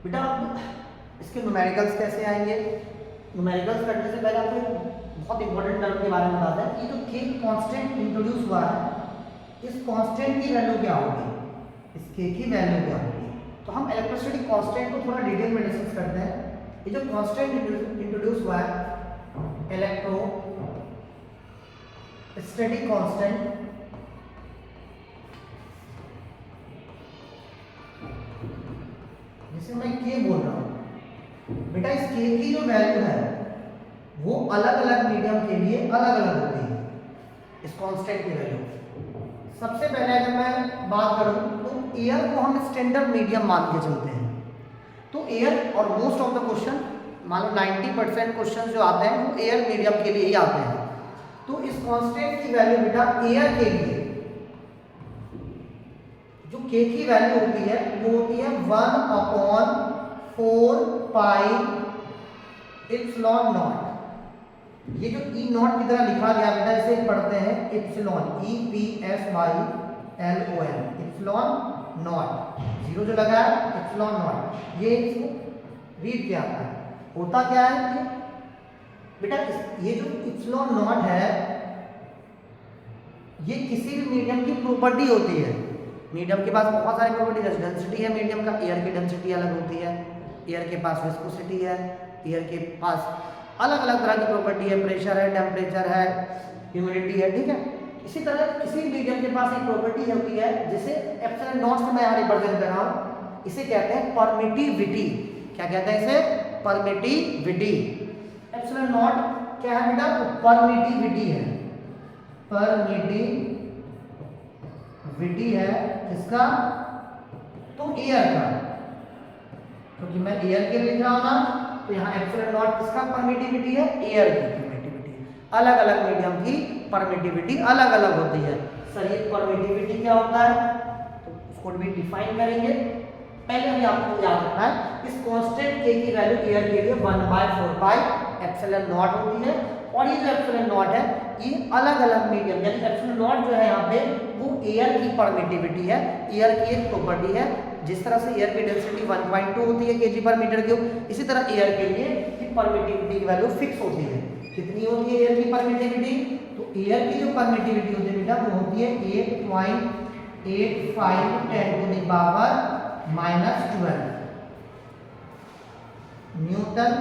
बेटा अब इसके न्यूमेरिकल्स कैसे आएंगे? न्यूमेरिकल्स करने से पहले आपको एक बहुत इंपॉर्टेंट टर्म के बारे में बताते हैं। ये जो के कांस्टेंट इंट्रोड्यूस हुआ है, इस कांस्टेंट की वैल्यू क्या होगी? इस के की वैल्यू क्या होगी? तो हम इलेक्ट्रोस्टैटिक कांस्टेंट को थोड़ा डिटेल में डिस्कस करते हैं। ये जो कांस्टेंट इंट्रोड्यूस हुआ है, इलेक्ट्रोस्टैटिक कांस्टेंट, जिसे मैं के बोल रहा हूं, बेटा इस के की जो वैल्यू है वो अलग अलग मीडियम के लिए अलग अलग होती है। इस कांस्टेंट की वैल्यू सबसे पहले अगर मैं बात करूं तो एयर को हम स्टैंडर्ड मीडियम मान के चलते हैं। तो एयर और मोस्ट ऑफ द क्वेश्चन, मान लो 90% क्वेश्चन जो आते हैं वो एयर मीडियम के लिए ही आते हैं। तो इस कांस्टेंट की वैल्यू बेटा एयर के लिए जो के की वैल्यू होती है वो होती है 1/4 पाई इप्सिलॉन नॉट। ये जो ई नॉट की तरह लिखा गया बेटा, इसे पढ़ते हैं epsilon, EPSYLON, epsilon not. Zero जो लगा है इप्सिलॉन नॉट, ये इसको रीड किया आता है। होता क्या है ये बेटा, ये जो इप्सिलॉन नॉट है ये किसी भी मीडियम की प्रॉपर्टी होती है। मीडियम के पास बहुत सारी प्रॉपर्टी है। डेंसिटी है मीडियम का, एयर की डेंसिटी अलग होती है, एयर के पास विस्कोसिटी है, एयर के पास अलग अलग तरह की प्रॉपर्टी है, प्रेशर है, टेम्परेचर है, ह्यूमिडिटी है, ठीक है। इसी तरह किसी मीडियम के पास एक प्रॉपर्टी होती है जिसे एप्सिलॉन नॉट से मैं यहाँ रिप्रेजेंट कर रहा हूँ। इसे कहते हैं परमिटिविटी। क्या कहते हैं इसे? परमिटिविटी। एप्सिलॉन नॉट क्या है बेटा? तो परमिटिविटी है। परमिटिविटी है किसका? तो एयर का, क्योंकि मैं एयर के लिख रहा हूं ना, तो यहाँ एप्सिलॉन नॉट किसका परमिटिविटी है? एयर की परमिटिविटी। अलग अलग मीडियम की परमिटिविटी अलग अलग होती है। सर ये परमिटिविटी क्या होता है? तो उसको भी डिफाइन करेंगे। पहले हमें आपको याद रखना है इस कांस्टेंट के की वैल्यू एयर के लिए 1/4 पाई एप्सिलॉन नॉट होती है। और ये जो एप्सिलॉन नॉट है ये अलग अलग मीडियम, यानी एप्सिलॉन नॉट जो है यहाँ पे वो एयर की परमिटिविटी है, एयर की एक प्रॉपर्टी है। जिस तरह से एयर की डेंसिटी 1.2 होती है kg पर मीटर क्यूब, इसी तरह एयर के लिए की परमिटिविटी की वैल्यू फिक्स होती है। कितनी होती है एयर की परमिटिविटी? तो एयर की जो परमिटिविटी होती है बेटा वो होती है 8.85 10⁻⁻12 न्यूटन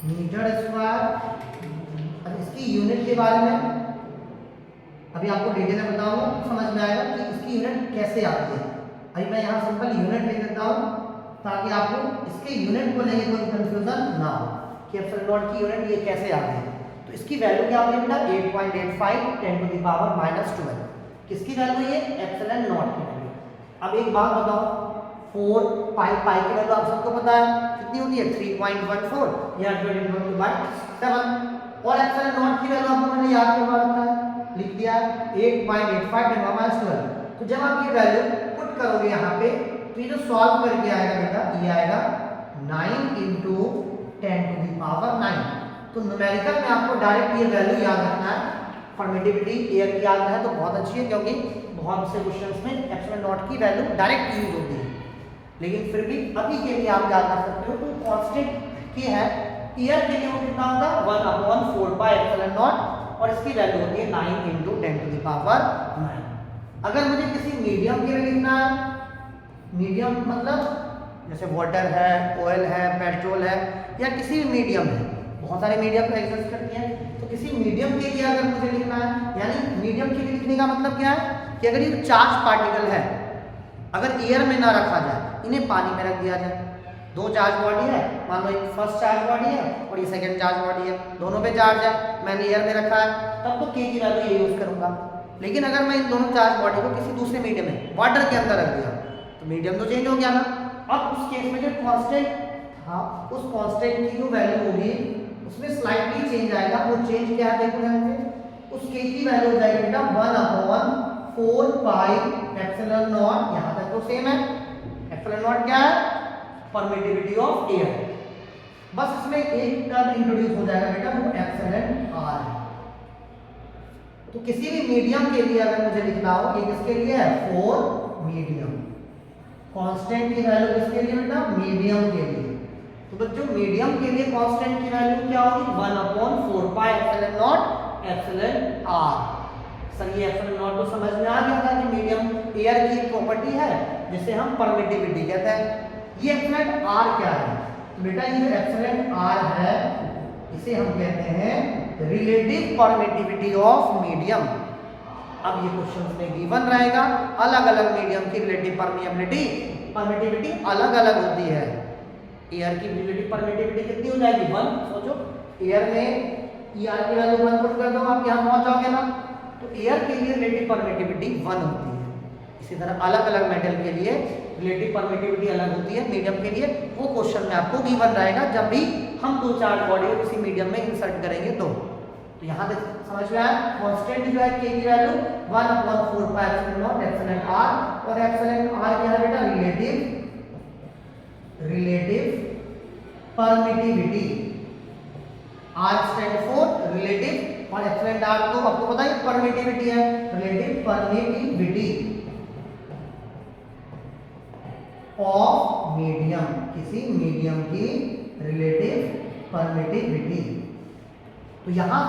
मीटर स्क्वायर। अब इसकी यूनिट के बारे में अभी आपको डिटेल में बताऊंगा, समझ में आएगा कि इसकी यूनिट कैसे आती है। अभी मैं यहाँ सिंपल यूनिट लिख देता हूँ ताकि आपको इसके यूनिट को लेकर कोई कंफ्यूजन ना हो कि एप्सिलॉन नॉट की यूनिट ये कैसे आती है। तो इसकी वैल्यू क्या होती है बेटा? 8.85 10⁻⁻12। किसकी वैल्यू? ये एप्सिलॉन नॉट की वैल्यू। अब एक बात बताओ, 4 पाई की वैल्यू आप सबको पता है कितनी होती है? 3.14 या 7। और एप्सिलॉन नॉट की वैल्यू आपको मैंने याद करवा रखा है, लिख दिया 8.85 10⁻12। तो जब आप ये वैल्यू पुट करोगे यहाँ पे तो ये जो सॉल्व करके आएगा बेटा ये आएगा 9 × 10⁻⁹। तो न्यूमेरिकल में आपको डायरेक्ट ये वैल्यू याद रखना है। परमिटिविटी एयर की याद है तो बहुत अच्छी है, क्योंकि बहुत से क्वेश्चंस में एप्सिलॉन नॉट की वैल्यू डायरेक्ट यूज होती है। लेकिन फिर भी अभी के लिए आप याद रख सकते हो तो कांस्टेंट की है एयर के लिए वो कितना होगा? 1/4 पाई एप्सिलॉन नॉट, और इसकी वैल्यू होती है 9 × 10⁻⁹। अगर मुझे किसी मीडियम के लिए लिखना है, मीडियम मतलब जैसे वाटर है, ऑयल है, पेट्रोल है, या किसी भी मीडियम है, बहुत सारे मीडियम का एग्जिस्ट करती है। तो किसी मीडियम के लिए अगर मुझे लिखना है, यानी मीडियम के लिए लिखने का मतलब क्या है कि अगर ये चार्ज पार्टिकल है, अगर एयर में ना रखा जाए, इन्हें पानी में रख दिया जाए, दो चार्ज बॉडी है, मान लो एक फर्स्ट चार्ज बॉडी है और ये सेकंड चार्ज बॉडी है, दोनों पे चार्ज है, मैंने एयर में रखा है, तब तो के की वैल्यू ये यूज करूंगा। लेकिन अगर मैं इन दोनों चार्ज बॉडी को किसी दूसरे मीडियम में, वाटर के अंदर रख दिया, तो मीडियम तो चेंज हो गया ना। अब उस केस में जो कांस्टेंट, हाँ उस कांस्टेंट की जो वैल्यू होगी उसमें स्लाइटली चेंज आएगा। वो चेंज क्या है देखो यहाँ पे, उस के की वैल्यू हो जाएगी बेटा 1/4 पाई एप्सिलॉन नॉट। यहाँ तक तो सेम है। एप्सिलॉन नॉट क्या है? Permittivity of air. बस इसमें एक टर्म इंट्रोड्यूस हो जाएगा बेटा, वो एप्सिलॉन आर है। तो किसी भी मीडियम के लिए अगर मुझे लिखना हो, ये किसके लिए है? For medium. कांस्टेंट की वैल्यू किसके लिए बेटा? मीडियम के लिए। तो बच्चों मीडियम के लिए कांस्टेंट की वैल्यू क्या होगी? 1/4 pi epsilon naught epsilon R. Sir ये एप्सिलॉन नॉट तो समझ में आ गया था कि मीडियम एयर की एक प्रॉपर्टी है जिसे हम परमिटिविटी कहते हैं। ये एप्सिलॉन आर क्या है? तो बेटा ये एप्सिलॉन आर है, इसे हम कहते हैं रिलेटिव परमिटिविटी ऑफ मीडियम। अब ये क्वेश्चन में गिवन रहेगा, अलग अलग मीडियम की रिलेटिव परमिटिविटी अलग अलग होती है। एयर की रिलेटिव परमिटिविटी कितनी हो जाएगी? 1। सोचो एयर में ER की वैल्यू 1 पुट कर दो, आप यहाँ पहुंच जाओगे ना। तो एयर के लिए रिलेटिव परमिटिविटी 1 होती है। इसी तरह अलग अलग मेटल के लिए रिलेटिव परमिटिविटी अलग होती है मीडियम के लिए। वो क्वेश्चन में आपको गिवन रहेगा जब भी हम 2-4 बॉडी को किसी मीडियम में इंसर्ट करेंगे। तो यहाँ पे समझ में आया, कांस्टेंट जो है के की value 1/4 pi epsilon naught epsilon R, और एप्सिलॉन आर क्या है बेटा? Relative permittivity. R stand for relative और एप्सिलॉन आर तो आपको पता है परमिटिविटी है, रिलेटिव परमिटिविटी ऑफ मीडियम, किसी मीडियम की रिलेटिव परमिटिविटी। तो यहाँ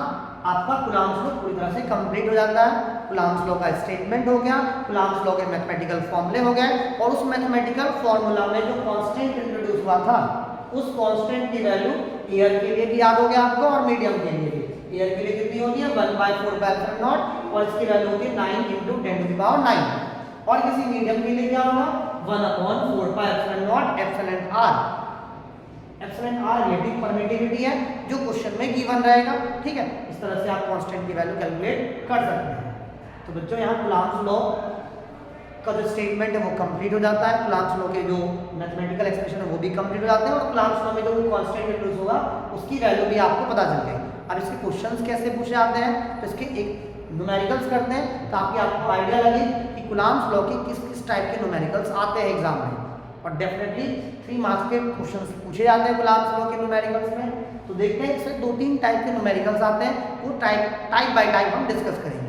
आपका कूलॉम्स लॉ पूरी तरह से कंप्लीट हो जाता है। कूलॉम्स लॉ का स्टेटमेंट हो गया, कूलॉम्स लॉ के मैथमेटिकल फॉर्मूले हो गए, और उस मैथमेटिकल फॉर्मूला में जो कांस्टेंट इंट्रोड्यूस हुआ था उस कांस्टेंट की वैल्यू एयर के लिए भी याद हो गया आपको और मीडियम के लिए भी। एयर के लिए कितनी होती है? 1/4 पाई एप्सिलॉन नॉट, और इसकी वैल्यू होती है 9 × 10⁹। और किसी मीडियम के लिए क्या होगा? 1/4 pi epsilon naught epsilon R. Epsilon R relative permittivity है जो क्वेश्चन में गिवन रहेगा। ठीक है, इस तरह से आप कांस्टेंट की वैल्यू कैलकुलेट कर सकते हैं। तो बच्चों यहाँ कूलॉम्स लॉ का जो स्टेटमेंट है वो कंप्लीट हो जाता है, कूलॉम्स लॉ के जो मैथमेटिकल एक्सप्रेशन है वो भी कंप्लीट हो जाते हैं, और कूलॉम्स लॉ में जो कांस्टेंट इंट्रोड्यूस होगा उसकी वैल्यू भी आपको पता चल गई। अब इसके क्वेश्चंस कैसे पूछे जाते हैं, तो इसके एक न्यूमेरिकल्स करते हैं ताकि आपको आइडिया लगे कि कूलॉम्स लॉ के किस किस टाइप के न्यूमेरिकल्स आते हैं एग्जाम में। और डेफिनेटली 3 मार्क्स के क्वेश्चंस पूछे जाते हैं कूलॉम्स लॉ के न्यूमेरिकल्स में। तो देखते हैं इसमें 2-3 टाइप के न्यूमेरिकल्स आते हैं, वो टाइप बाय टाइप हम डिस्कस करेंगे।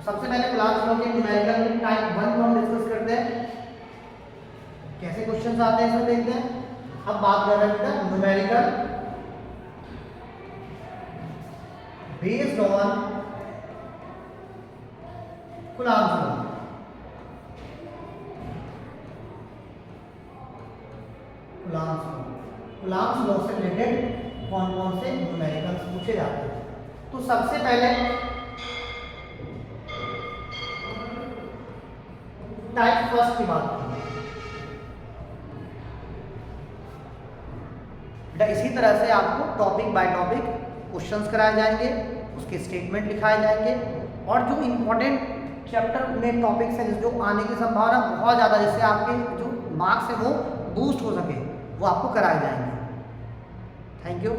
सबसे पहले कूलॉम्स लॉ के न्यूमेरिकल में टाइप 1 को हम डिस्कस करते हैं, कैसे क्वेश्चंस आते हैं इसमें देखते हैं। अब बात कर रहे हैं numerical based on Coulomb's law. Coulomb's law से रिलेटेड कौन कौन से न्यूमेरिकल्स पूछे जाते हैं। तो सबसे पहले टाइप फर्स्ट की बात करें बेटा, इसी तरह से आपको टॉपिक बाय टॉपिक क्वेश्चंस कराए जाएंगे, उसके स्टेटमेंट लिखाए जाएंगे, और जो इंपॉर्टेंट चैप्टर में टॉपिक्स हैं जो आने की संभावना बहुत ज़्यादा, जिससे आपके जो मार्क्स है वो बूस्ट हो सके, वो आपको कराए जाएंगे। Thank you.